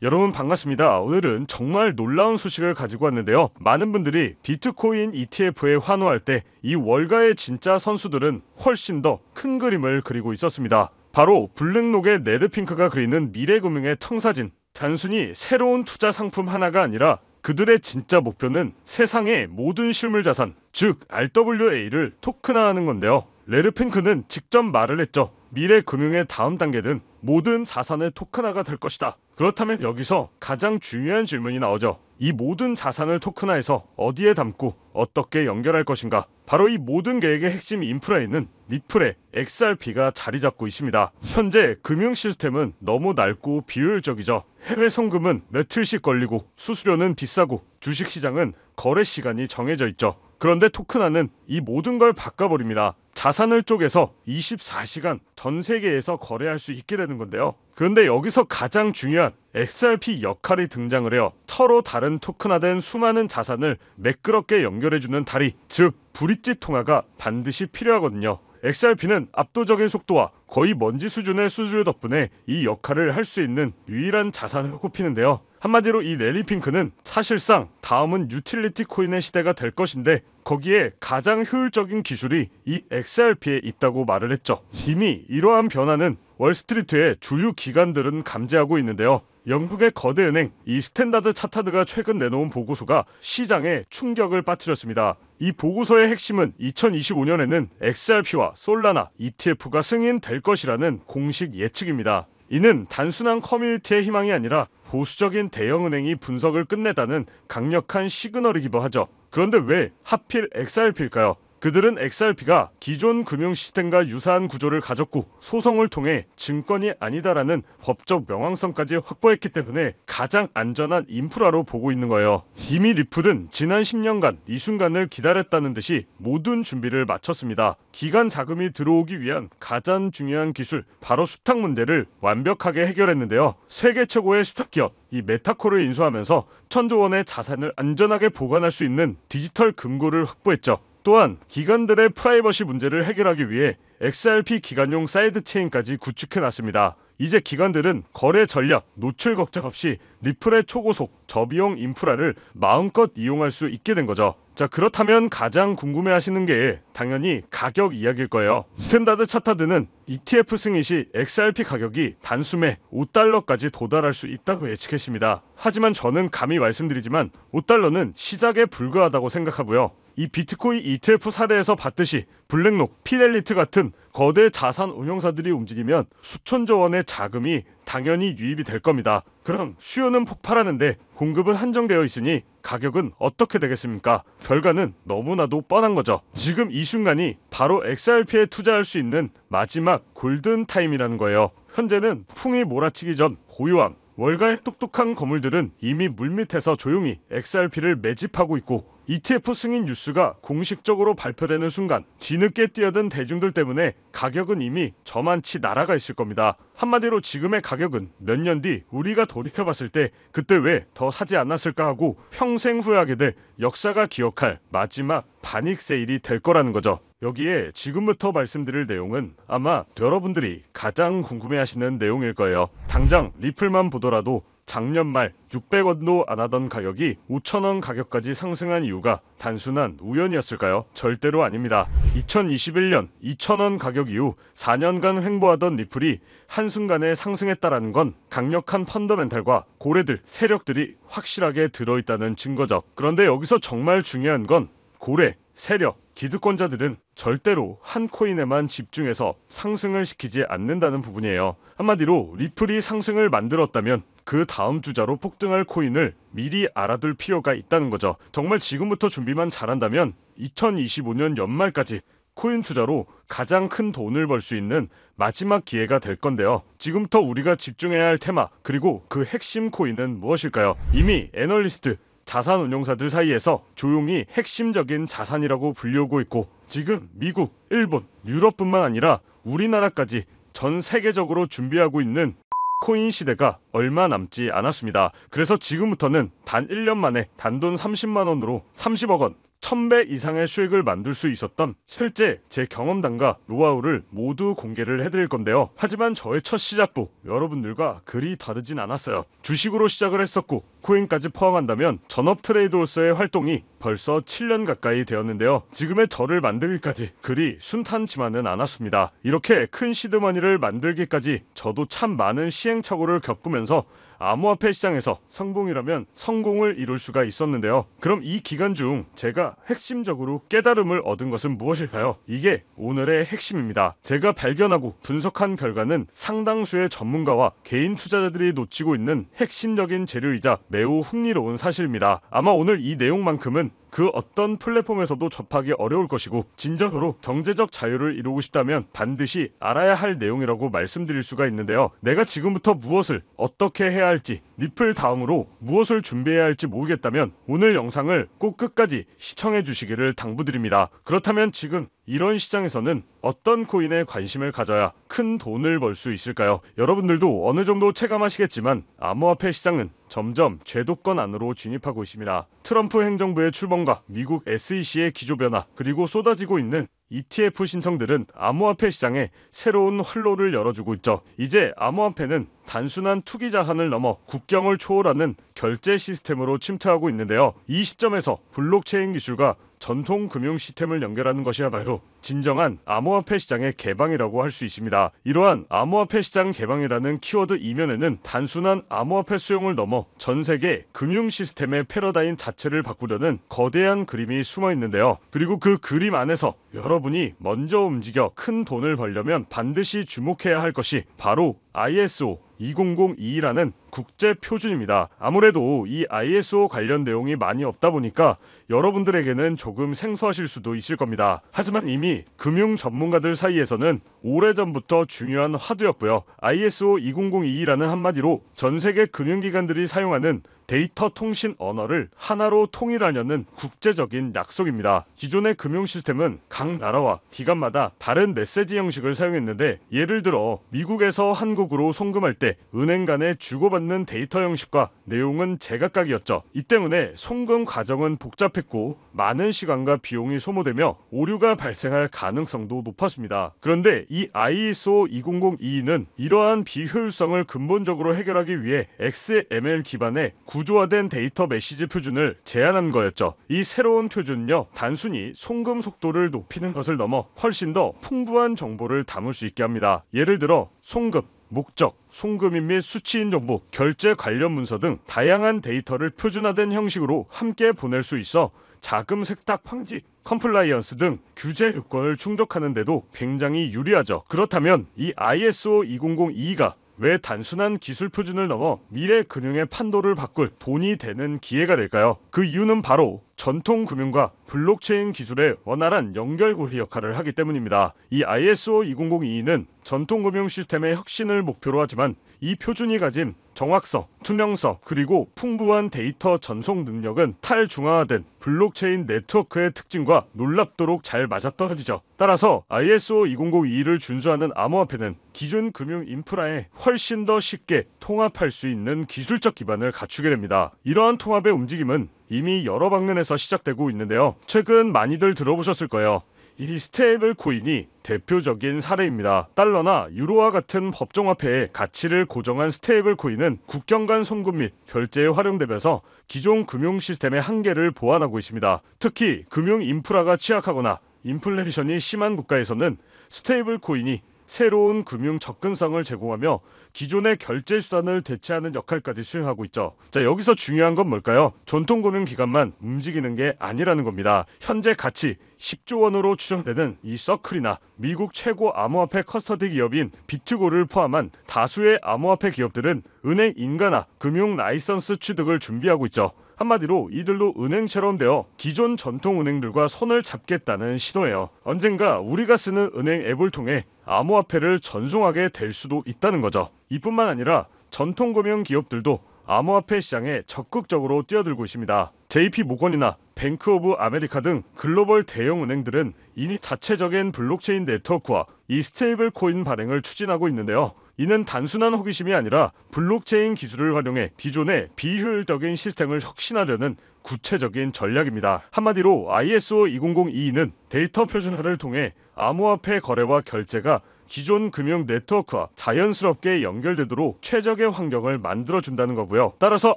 여러분 반갑습니다. 오늘은 정말 놀라운 소식을 가지고 왔는데요. 많은 분들이 비트코인 ETF에 환호할 때 이 월가의 진짜 선수들은 훨씬 더 큰 그림을 그리고 있었습니다. 바로 블랙록의 레드핑크가 그리는 미래금융의 청사진. 단순히 새로운 투자 상품 하나가 아니라 그들의 진짜 목표는 세상의 모든 실물자산, 즉 RWA를 토큰화하는 건데요. 레드핑크는 직접 말을 했죠. 미래금융의 다음 단계는 모든 자산의 토큰화가 될 것이다. 그렇다면 여기서 가장 중요한 질문이 나오죠. 이 모든 자산을 토큰화해서 어디에 담고 어떻게 연결할 것인가? 바로 이 모든 계획의 핵심 인프라에는 리플의 XRP가 자리 잡고 있습니다. 현재 금융 시스템은 너무 낡고 비효율적이죠. 해외 송금은 며칠씩 걸리고 수수료는 비싸고 주식시장은 거래 시간이 정해져 있죠. 그런데 토큰화는 이 모든 걸 바꿔버립니다. 자산을 쪼개서 24시간 전 세계에서 거래할 수 있게 되는 건데요. 그런데 여기서 가장 중요한 XRP 역할이 등장을 해요. 서로 다른 토큰화된 수많은 자산을 매끄럽게 연결해주는 다리, 즉 브릿지 통화가 반드시 필요하거든요. XRP는 압도적인 속도와 거의 먼지 수준의 수수료 덕분에 이 역할을 할 수 있는 유일한 자산을 꼽히는데요. 한마디로 이 레리핑크는 사실상 다음은 유틸리티 코인의 시대가 될 것인데 거기에 가장 효율적인 기술이 이 XRP에 있다고 말을 했죠. 이미 이러한 변화는 월스트리트의 주요 기관들은 감지하고 있는데요. 영국의 거대 은행 이 스탠다드 차타드가 최근 내놓은 보고서가 시장에 충격을 빠뜨렸습니다. 이 보고서의 핵심은 2025년에는 XRP와 솔라나 ETF가 승인될 것이라는 공식 예측입니다. 이는 단순한 커뮤니티의 희망이 아니라 보수적인 대형은행이 분석을 끝내다는 강력한 시그널이기도 하죠. 그런데 왜 하필 XRP일까요? 그들은 XRP가 기존 금융 시스템과 유사한 구조를 가졌고 소송을 통해 증권이 아니다라는 법적 명확성까지 확보했기 때문에 가장 안전한 인프라로 보고 있는 거예요. 이미 리플은 지난 10년간 이 순간을 기다렸다는 듯이 모든 준비를 마쳤습니다. 기관 자금이 들어오기 위한 가장 중요한 기술, 바로 수탁 문제를 완벽하게 해결했는데요. 세계 최고의 수탁 기업 이 메타코를 인수하면서 1,000조 원의 자산을 안전하게 보관할 수 있는 디지털 금고를 확보했죠. 또한 기관들의 프라이버시 문제를 해결하기 위해 XRP 기관용 사이드 체인까지 구축해놨습니다. 이제 기관들은 거래 전략, 노출 걱정 없이 리플의 초고속, 저비용 인프라를 마음껏 이용할 수 있게 된 거죠. 자, 그렇다면 가장 궁금해하시는 게 당연히 가격 이야기일 거예요. 스탠다드 차타드는 ETF 승인 시 XRP 가격이 단숨에 $5까지 도달할 수 있다고 예측했습니다. 하지만 저는 감히 말씀드리지만 $5는 시작에 불과하다고 생각하고요. 이 비트코인 ETF 사례에서 봤듯이 블랙록, 피델리티 같은 거대 자산 운용사들이 움직이면 수천조 원의 자금이 당연히 유입이 될 겁니다. 그럼 수요는 폭발하는데 공급은 한정되어 있으니 가격은 어떻게 되겠습니까? 결과는 너무나도 뻔한 거죠. 지금 이 순간이 바로 XRP에 투자할 수 있는 마지막 골든타임이라는 거예요. 현재는 풍이 몰아치기 전 고요함, 월가의 똑똑한 거물들은 이미 물밑에서 조용히 XRP를 매집하고 있고 ETF 승인 뉴스가 공식적으로 발표되는 순간 뒤늦게 뛰어든 대중들 때문에 가격은 이미 저만치 날아가 있을 겁니다. 한마디로 지금의 가격은 몇 년 뒤 우리가 돌이켜봤을 때 그때 왜 더 사지 않았을까 하고 평생 후회하게 될 역사가 기억할 마지막 반익 세일이 될 거라는 거죠. 여기에 지금부터 말씀드릴 내용은 아마 여러분들이 가장 궁금해하시는 내용일 거예요. 당장 리플만 보더라도 작년 말 600원도 안 하던 가격이 5,000원 가격까지 상승한 이유가 단순한 우연이었을까요? 절대로 아닙니다. 2021년 2,000원 가격 이후 4년간 횡보하던 리플이 한순간에 상승했다라는 건 강력한 펀더멘탈과 고래들, 세력들이 확실하게 들어있다는 증거죠. 그런데 여기서 정말 중요한 건 고래, 세력, 기득권자들은 절대로 한 코인에만 집중해서 상승을 시키지 않는다는 부분이에요. 한마디로 리플이 상승을 만들었다면 그 다음 주자로 폭등할 코인을 미리 알아둘 필요가 있다는 거죠. 정말 지금부터 준비만 잘한다면 2025년 연말까지 코인 투자로 가장 큰 돈을 벌 수 있는 마지막 기회가 될 건데요. 지금부터 우리가 집중해야 할 테마, 그리고 그 핵심 코인은 무엇일까요? 이미 애널리스트, 자산 운용사들 사이에서 조용히 핵심적인 자산이라고 불리우고 있고 지금 미국, 일본, 유럽뿐만 아니라 우리나라까지 전 세계적으로 준비하고 있는 코인 시대가 얼마 남지 않았습니다. 그래서 지금부터는 단 1년 만에 단돈 30만 원으로 30억 원, 1000배 이상의 수익을 만들 수 있었던 실제 제 경험담과 노하우를 모두 공개를 해드릴 건데요. 하지만 저의 첫 시작도 여러분들과 그리 다르진 않았어요. 주식으로 시작을 했었고 코인까지 포함한다면 전업 트레이더로서의 활동이 벌써 7년 가까이 되었는데요. 지금의 저를 만들기까지 그리 순탄치만은 않았습니다. 이렇게 큰 시드머니를 만들기까지 저도 참 많은 시행착오를 겪으면서 암호화폐 시장에서 성공이라면 성공을 이룰 수가 있었는데요. 그럼 이 기간 중 제가 핵심적으로 깨달음을 얻은 것은 무엇일까요? 이게 오늘의 핵심입니다. 제가 발견하고 분석한 결과는 상당수의 전문가와 개인 투자자들이 놓치고 있는 핵심적인 재료이자 매우 흥미로운 사실입니다. 아마 오늘 이 내용만큼은 그 어떤 플랫폼에서도 접하기 어려울 것이고 진정으로 경제적 자유를 이루고 싶다면 반드시 알아야 할 내용이라고 말씀드릴 수가 있는데요. 내가 지금부터 무엇을 어떻게 해야 할지 리플 다음으로 무엇을 준비해야 할지 모르겠다면 오늘 영상을 꼭 끝까지 시청해 주시기를 당부드립니다. 그렇다면 지금 이런 시장에서는 어떤 코인에 관심을 가져야 큰 돈을 벌 수 있을까요? 여러분들도 어느 정도 체감하시겠지만 암호화폐 시장은 점점 제도권 안으로 진입하고 있습니다. 트럼프 행정부의 출범과 미국 SEC의 기조 변화 그리고 쏟아지고 있는 ETF 신청들은 암호화폐 시장에 새로운 활로를 열어주고 있죠. 이제 암호화폐는 단순한 투기 자산을 넘어 국경을 초월하는 결제 시스템으로 침투하고 있는데요. 이 시점에서 블록체인 기술과 전통 금융 시스템을 연결하는 것이야말로 진정한 암호화폐 시장의 개방이라고 할 수 있습니다. 이러한 암호화폐 시장 개방이라는 키워드 이면에는 단순한 암호화폐 수용을 넘어 전 세계 금융 시스템의 패러다임 자체를 바꾸려는 거대한 그림이 숨어 있는데요. 그리고 그 그림 안에서 여러분이 먼저 움직여 큰 돈을 벌려면 반드시 주목해야 할 것이 바로 ISO 20022라는 국제 표준입니다. 아무래도 이 ISO 관련 내용이 많이 없다 보니까 여러분들에게는 조금 생소하실 수도 있을 겁니다. 하지만 이미 금융 전문가들 사이에서는 오래전부터 중요한 화두였고요. ISO 20022라는 한마디로 전 세계 금융기관들이 사용하는 데이터 통신 언어를 하나로 통일하려는 국제적인 약속입니다. 기존의 금융 시스템은 각 나라와 기관마다 다른 메시지 형식을 사용했는데 예를 들어 미국에서 한국으로 송금할 때 은행 간에 주고받는 데이터 형식과 내용은 제각각이었죠. 이 때문에 송금 과정은 복잡했고 많은 시간과 비용이 소모되며 오류가 발생할 가능성도 높았습니다. 그런데 이 ISO 20022는 이러한 비효율성을 근본적으로 해결하기 위해 XML 기반의 구조화된 데이터 메시지 표준을 제안한 거였죠. 이 새로운 표준은요, 단순히 송금 속도를 높이는 것을 넘어 훨씬 더 풍부한 정보를 담을 수 있게 합니다. 예를 들어 송금, 목적, 송금인 및 수취인 정보, 결제 관련 문서 등 다양한 데이터를 표준화된 형식으로 함께 보낼 수 있어 자금 세탁 방지, 컴플라이언스 등 규제 요건을 충족하는 데도 굉장히 유리하죠. 그렇다면 이 ISO 20022가 왜 단순한 기술 표준을 넘어 미래 금융의 판도를 바꿀 돈이 되는 기회가 될까요? 그 이유는 바로 전통 금융과 블록체인 기술의 원활한 연결고리 역할을 하기 때문입니다. 이 ISO 20022는 전통 금융 시스템의 혁신을 목표로 하지만 이 표준이 가진 정확성, 투명성, 그리고 풍부한 데이터 전송 능력은 탈중앙화된 블록체인 네트워크의 특징과 놀랍도록 잘 맞아떨어지죠. 따라서 ISO 20022를 준수하는 암호화폐는 기존 금융 인프라에 훨씬 더 쉽게 통합할 수 있는 기술적 기반을 갖추게 됩니다. 이러한 통합의 움직임은 이미 여러 방면에서 시작되고 있는데요. 최근 많이들 들어보셨을 거예요. 이 스테이블 코인이 대표적인 사례입니다. 달러나 유로와 같은 법정화폐의 가치를 고정한 스테이블 코인은 국경 간 송금 및 결제에 활용되면서 기존 금융 시스템의 한계를 보완하고 있습니다. 특히 금융 인프라가 취약하거나 인플레이션이 심한 국가에서는 스테이블 코인이 새로운 금융 접근성을 제공하며 기존의 결제 수단을 대체하는 역할까지 수행하고 있죠. 자, 여기서 중요한 건 뭘까요? 전통 금융 기관만 움직이는 게 아니라는 겁니다. 현재 가치 10조 원으로 추정되는 이 서클이나 미국 최고 암호화폐 커스터디 기업인 비트고를 포함한 다수의 암호화폐 기업들은 은행 인가나 금융 라이선스 취득을 준비하고 있죠. 한마디로 이들도 은행처럼 되어 기존 전통 은행들과 손을 잡겠다는 신호예요. 언젠가 우리가 쓰는 은행 앱을 통해 암호화폐를 전송하게 될 수도 있다는 거죠. 이뿐만 아니라 전통 금융 기업들도 암호화폐 시장에 적극적으로 뛰어들고 있습니다. JP 모건이나 뱅크 오브 아메리카 등 글로벌 대형 은행들은 이미 자체적인 블록체인 네트워크와 이 스테이블 코인 발행을 추진하고 있는데요. 이는 단순한 호기심이 아니라 블록체인 기술을 활용해 기존의 비효율적인 시스템을 혁신하려는 구체적인 전략입니다. 한마디로 ISO 2002는 데이터 표준화를 통해 암호화폐 거래와 결제가 기존 금융 네트워크와 자연스럽게 연결되도록 최적의 환경을 만들어준다는 거고요. 따라서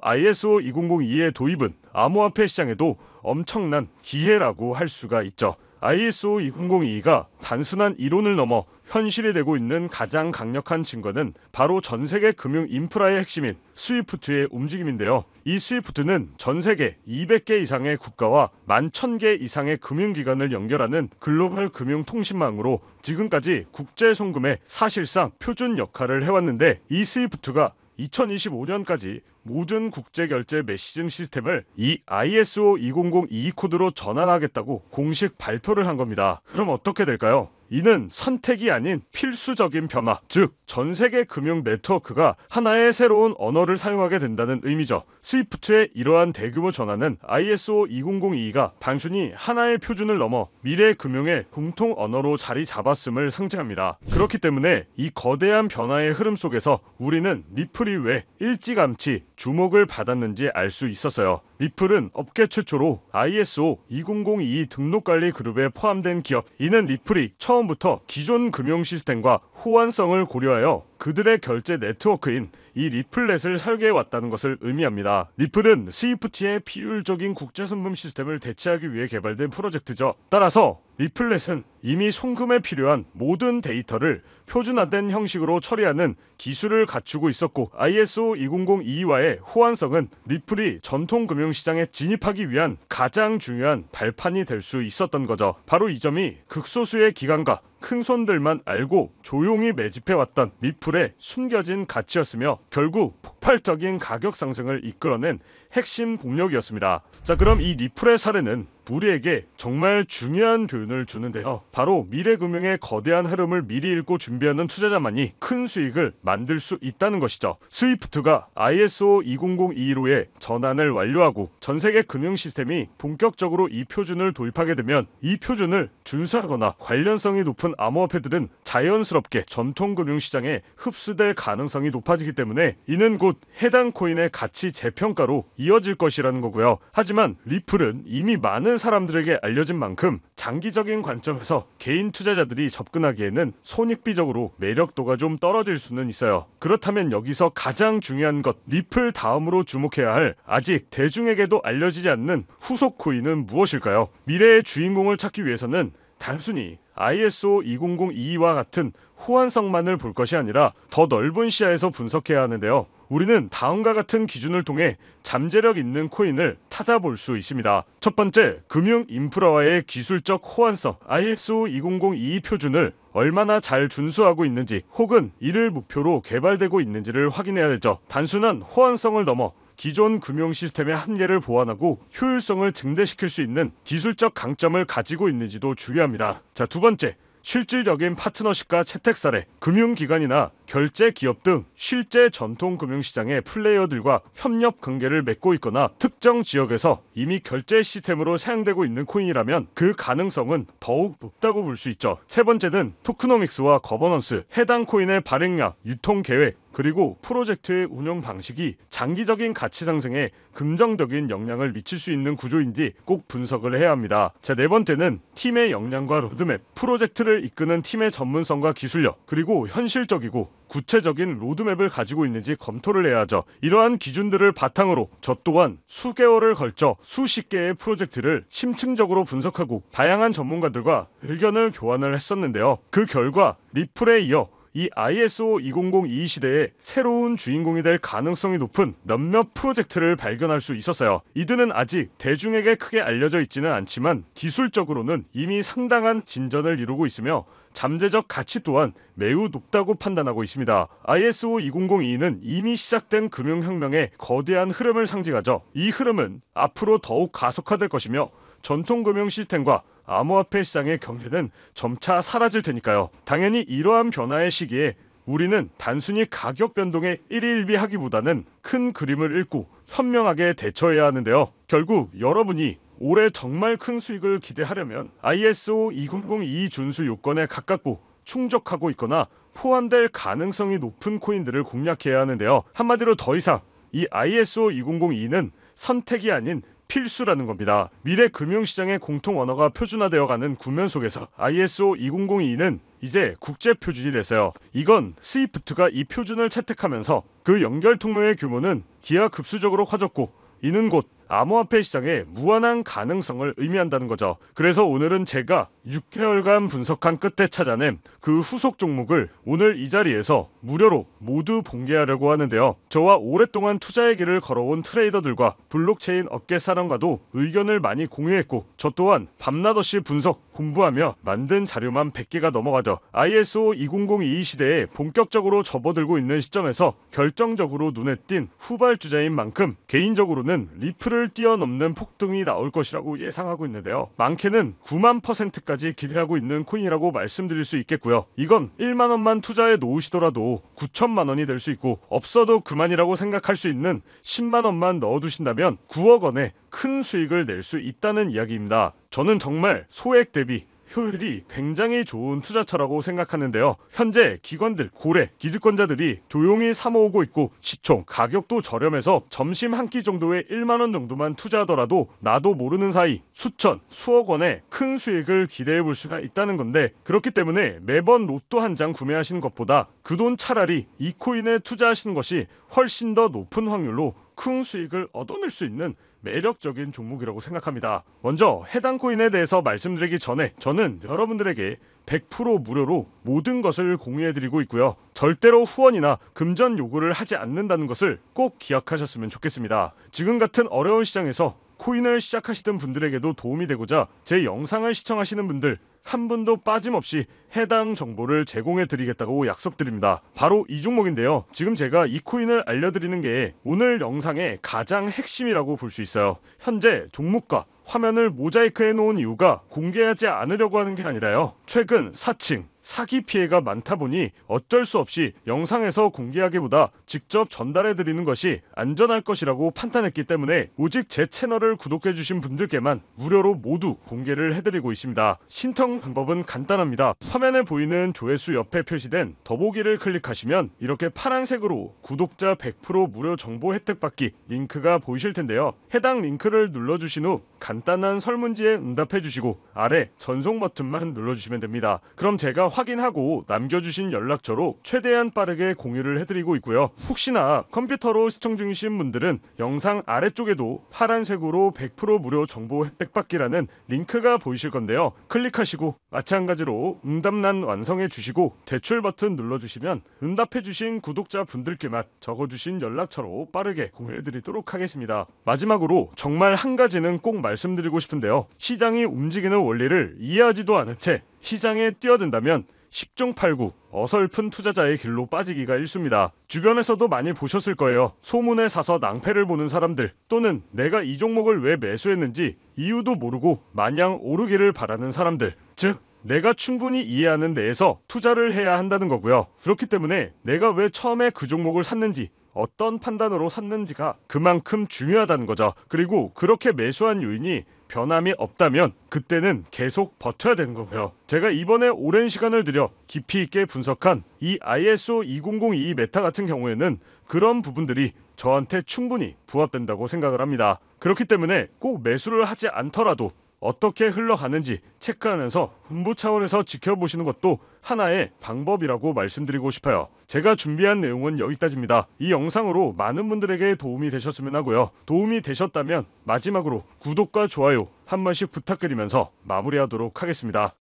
ISO 2002의 도입은 암호화폐 시장에도 엄청난 기회라고 할 수가 있죠. ISO 2002가 단순한 이론을 넘어 현실이 되고 있는 가장 강력한 증거는 바로 전 세계 금융 인프라의 핵심인 스위프트의 움직임인데요. 이 스위프트는 전 세계 200개 이상의 국가와 11,000개 이상의 금융기관을 연결하는 글로벌 금융통신망으로 지금까지 국제 송금의 사실상 표준 역할을 해왔는데, 이 스위프트가 2025년까지 모든 국제결제 메시징 시스템을 이 ISO 2002 코드로 전환하겠다고 공식 발표를 한 겁니다. 그럼 어떻게 될까요? 이는 선택이 아닌 필수적인 변화, 즉 전 세계 금융 네트워크가 하나의 새로운 언어를 사용하게 된다는 의미죠. 스위프트의 이러한 대규모 전환은 ISO 2002가 단순히 하나의 표준을 넘어 미래 금융의 공통 언어로 자리 잡았음을 상징합니다. 그렇기 때문에 이 거대한 변화의 흐름 속에서 우리는 리플이 왜 일찌감치 주목을 받았는지 알 수 있었어요. 리플은 업계 최초로 ISO 2002 등록관리 그룹에 포함된 기업. 이는 리플이 처음부터 기존 금융 시스템과 호환성을 고려하여 그들의 결제 네트워크인 이 리플렛을 설계해왔다는 것을 의미합니다. 리플은 스위프트의 비효율적인 국제송금 시스템을 대체하기 위해 개발된 프로젝트죠. 따라서 리플렛은 이미 송금에 필요한 모든 데이터를 표준화된 형식으로 처리하는 기술을 갖추고 있었고, ISO 2002와의 호환성은 리플이 전통 금융시장에 진입하기 위한 가장 중요한 발판이 될 수 있었던 거죠. 바로 이 점이 극소수의 기관과 큰 손들만 알고 조용히 매집해왔던 리플의 숨겨진 가치였으며 결국 폭발적인 가격 상승을 이끌어낸 핵심 동력이었습니다. 자, 그럼 이 리플의 사례는 우리에게 정말 중요한 교훈을 주는데요. 바로 미래금융의 거대한 흐름을 미리 읽고 준비하는 투자자만이 큰 수익을 만들 수 있다는 것이죠. 스위프트가 ISO 2002로의 전환을 완료하고 전 세계 금융 시스템이 본격적으로 이 표준을 도입하게 되면 이 표준을 준수하거나 관련성이 높은 암호화폐들은 자연스럽게 전통 금융시장에 흡수될 가능성이 높아지기 때문에 이는 곧 해당 코인의 가치 재평가로 이어질 것이라는 거고요. 하지만 리플은 이미 많은 사람들에게 알려진 만큼 장기적인 관점에서 개인 투자자들이 접근하기에는 손익비적으로 매력도가 좀 떨어질 수는 있어요. 그렇다면 여기서 가장 중요한 것, 리플 다음으로 주목해야 할 아직 대중에게도 알려지지 않는 후속 코인은 무엇일까요? 미래의 주인공을 찾기 위해서는 단순히 ISO 2002와 같은 호환성만을 볼 것이 아니라 더 넓은 시야에서 분석해야 하는데요. 우리는 다음과 같은 기준을 통해 잠재력 있는 코인을 찾아볼 수 있습니다. 첫 번째, 금융 인프라와의 기술적 호환성. ISO 2002 표준을 얼마나 잘 준수하고 있는지 혹은 이를 목표로 개발되고 있는지를 확인해야 되죠. 단순한 호환성을 넘어 기존 금융 시스템의 한계를 보완하고 효율성을 증대시킬 수 있는 기술적 강점을 가지고 있는지도 중요합니다. 자, 두 번째, 실질적인 파트너십과 채택 사례. 금융기관이나 결제 기업 등 실제 전통 금융시장의 플레이어들과 협력 관계를 맺고 있거나 특정 지역에서 이미 결제 시스템으로 사용되고 있는 코인이라면 그 가능성은 더욱 높다고 볼 수 있죠. 세 번째는 토크노믹스와 거버넌스. 해당 코인의 발행량, 유통 계획, 그리고 프로젝트의 운영 방식이 장기적인 가치 상승에 긍정적인 영향을 미칠 수 있는 구조인지 꼭 분석을 해야 합니다. 자, 네 번째는 팀의 역량과 로드맵. 프로젝트를 이끄는 팀의 전문성과 기술력, 그리고 현실적이고 구체적인 로드맵을 가지고 있는지 검토를 해야 하죠. 이러한 기준들을 바탕으로 저 또한 수개월을 걸쳐 수십 개의 프로젝트를 심층적으로 분석하고 다양한 전문가들과 의견을 교환을 했었는데요. 그 결과 리플에 이어 이 ISO 2002 시대의 새로운 주인공이 될 가능성이 높은 몇몇 프로젝트를 발견할 수 있었어요. 이들은 아직 대중에게 크게 알려져 있지는 않지만 기술적으로는 이미 상당한 진전을 이루고 있으며 잠재적 가치 또한 매우 높다고 판단하고 있습니다. ISO 2002는 이미 시작된 금융혁명의 거대한 흐름을 상징하죠. 이 흐름은 앞으로 더욱 가속화될 것이며 전통 금융 시스템과 암호화폐 시장의 경계는 점차 사라질 테니까요. 당연히 이러한 변화의 시기에 우리는 단순히 가격 변동에 일희일비하기보다는 큰 그림을 읽고 현명하게 대처해야 하는데요. 결국 여러분이 올해 정말 큰 수익을 기대하려면 ISO 2002 준수 요건에 가깝고 충족하고 있거나 포함될 가능성이 높은 코인들을 공략해야 하는데요. 한마디로 더 이상 이 ISO 2002는 선택이 아닌 필수라는 겁니다. 미래 금융시장의 공통 언어가 표준화되어가는 국면 속에서 ISO 2002는 이제 국제 표준이 됐어요. 이건 스위프트가 이 표준을 채택하면서 그 연결 통로의 규모는 기하급수적으로 커졌고, 이는 곧 암호화폐 시장의 무한한 가능성을 의미한다는 거죠. 그래서 오늘은 제가 6개월간 분석한 끝에 찾아낸 그 후속 종목을 오늘 이 자리에서 무료로 모두 공개하려고 하는데요. 저와 오랫동안 투자의 길을 걸어온 트레이더들과 블록체인 업계 사람과도 의견을 많이 공유했고, 저 또한 밤낮 없이 분석, 공부하며 만든 자료만 100개가 넘어가죠. ISO 2002 시대에 본격적으로 접어들고 있는 시점에서 결정적으로 눈에 띈 후발주자인 만큼 개인적으로는 리플을 뛰어넘는 폭등이 나올 것이라고 예상하고 있는데요. 많게는 9만%까지 기대하고 있는 코인이라고 말씀드릴 수 있겠고요. 이건 1만 원만 투자해 놓으시더라도 9천만 원이 될 수 있고, 없어도 그만이라고 생각할 수 있는 10만 원만 넣어두신다면 9억 원의 큰 수익을 낼 수 있다는 이야기입니다. 저는 정말 소액 대비 효율이 굉장히 좋은 투자처라고 생각하는데요. 현재 기관들, 고래, 기득권자들이 조용히 사모으고 있고, 시총, 가격도 저렴해서 점심 한 끼 정도의 1만 원 정도만 투자하더라도 나도 모르는 사이 수천, 수억 원의 큰 수익을 기대해 볼 수가 있다는 건데, 그렇기 때문에 매번 로또 한 장 구매하시는 것보다 그 돈 차라리 이 코인에 투자하시는 것이 훨씬 더 높은 확률로 큰 수익을 얻어낼 수 있는 매력적인 종목이라고 생각합니다. 먼저 해당 코인에 대해서 말씀드리기 전에 저는 여러분들에게 100% 무료로 모든 것을 공유해드리고 있고요. 절대로 후원이나 금전 요구를 하지 않는다는 것을 꼭 기억하셨으면 좋겠습니다. 지금 같은 어려운 시장에서 코인을 시작하시던 분들에게도 도움이 되고자 제 영상을 시청하시는 분들 한 분도 빠짐없이 해당 정보를 제공해 드리겠다고 약속드립니다. 바로 이 종목인데요. 지금 제가 이 코인을 알려드리는 게 오늘 영상의 가장 핵심이라고 볼 수 있어요. 현재 종목과 화면을 모자이크 해놓은 이유가 공개하지 않으려고 하는 게 아니라요. 최근 사칭, 사기 피해가 많다 보니 어쩔 수 없이 영상에서 공개하기보다 직접 전달해드리는 것이 안전할 것이라고 판단했기 때문에 오직 제 채널을 구독해주신 분들께만 무료로 모두 공개를 해드리고 있습니다. 신청 방법은 간단합니다. 화면에 보이는 조회수 옆에 표시된 더보기를 클릭하시면 이렇게 파란색으로 구독자 100% 무료 정보 혜택 받기 링크가 보이실 텐데요. 해당 링크를 눌러주신 후 간단한 설문지에 응답해주시고 아래 전송 버튼만 눌러주시면 됩니다. 그럼 제가 확인하고 남겨주신 연락처로 최대한 빠르게 공유를 해드리고 있고요. 혹시나 컴퓨터로 시청 중이신 분들은 영상 아래쪽에도 파란색으로 100% 무료 정보 혜택 받기라는 링크가 보이실 건데요. 클릭하시고 마찬가지로 응답란 완성해 주시고 제출 버튼 눌러주시면 응답해 주신 구독자 분들께만 적어주신 연락처로 빠르게 공유해 드리도록 하겠습니다. 마지막으로 정말 한 가지는 꼭 말씀드리고 싶은데요. 시장이 움직이는 원리를 이해하지도 않은 채 시장에 뛰어든다면 10중 8구 어설픈 투자자의 길로 빠지기가 일쑤입니다. 주변에서도 많이 보셨을 거예요. 소문에 사서 낭패를 보는 사람들, 또는 내가 이 종목을 왜 매수했는지 이유도 모르고 마냥 오르기를 바라는 사람들, 즉 내가 충분히 이해하는 내에서 투자를 해야 한다는 거고요. 그렇기 때문에 내가 왜 처음에 그 종목을 샀는지, 어떤 판단으로 샀는지가 그만큼 중요하다는 거죠. 그리고 그렇게 매수한 요인이 변함이 없다면 그때는 계속 버텨야 되는 거고요. 제가 이번에 오랜 시간을 들여 깊이 있게 분석한 이 ISO 2002 메타 같은 경우에는 그런 부분들이 저한테 충분히 부합된다고 생각을 합니다. 그렇기 때문에 꼭 매수를 하지 않더라도 어떻게 흘러가는지 체크하면서 공부 차원에서 지켜보시는 것도 하나의 방법이라고 말씀드리고 싶어요. 제가 준비한 내용은 여기까지입니다. 이 영상으로 많은 분들에게 도움이 되셨으면 하고요. 도움이 되셨다면 마지막으로 구독과 좋아요 한 번씩 부탁드리면서 마무리하도록 하겠습니다.